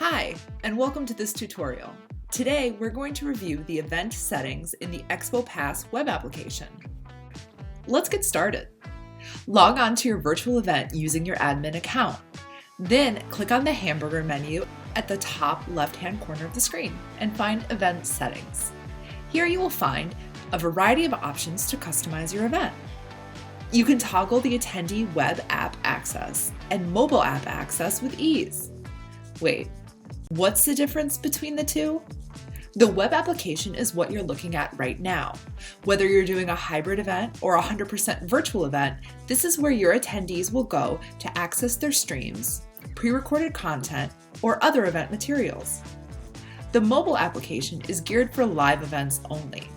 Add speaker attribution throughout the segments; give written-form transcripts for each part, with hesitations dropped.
Speaker 1: Hi, and welcome to this tutorial. Today, we're going to review the event settings in the Expo Pass web application. Let's get started. Log on to your virtual event using your admin account. Then click on the hamburger menu at the top left-hand corner of the screen and find Event Settings. Here you will find a variety of options to customize your event. You can toggle the attendee web app access and mobile app access with ease. Wait, what's the difference between the two? The web application is what you're looking at right now. Whether you're doing a hybrid event or a 100% virtual event, this is where your attendees will go to access their streams, pre-recorded content, or other event materials. The mobile application is geared for live events only.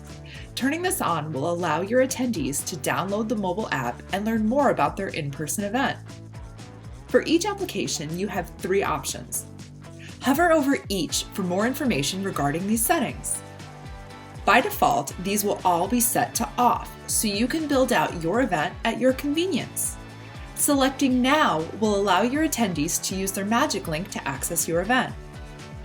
Speaker 1: Turning this on will allow your attendees to download the mobile app and learn more about their in-person event. For each application, you have 3 options. Hover over each for more information regarding these settings. By default, these will all be set to off, so you can build out your event at your convenience. Selecting Now will allow your attendees to use their magic link to access your event.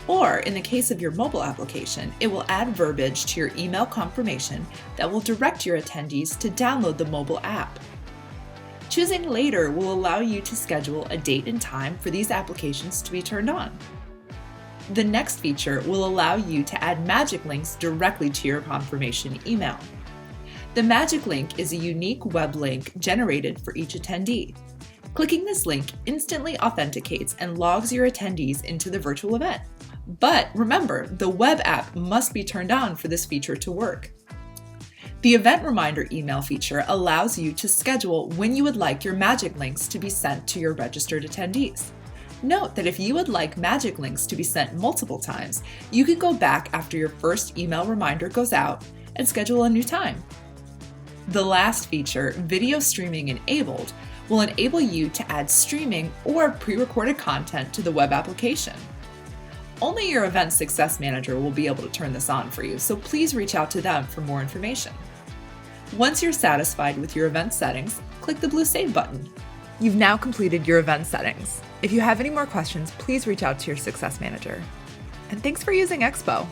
Speaker 1: Or, in the case of your mobile application, it will add verbiage to your email confirmation that will direct your attendees to download the mobile app. Choosing Later will allow you to schedule a date and time for these applications to be turned on. The next feature will allow you to add magic links directly to your confirmation email. The magic link is a unique web link generated for each attendee. Clicking this link instantly authenticates and logs your attendees into the virtual event. But remember, the web app must be turned on for this feature to work. The Event Reminder email feature allows you to schedule when you would like your magic links to be sent to your registered attendees. Note that if you would like magic links to be sent multiple times, you can go back after your first email reminder goes out and schedule a new time. The last feature, Video Streaming Enabled, will enable you to add streaming or pre-recorded content to the web application. Only your Event Success Manager will be able to turn this on for you, so please reach out to them for more information. Once you're satisfied with your event settings, click the blue Save button. You've now completed your event settings. If you have any more questions, please reach out to your Success Manager. And thanks for using Expo.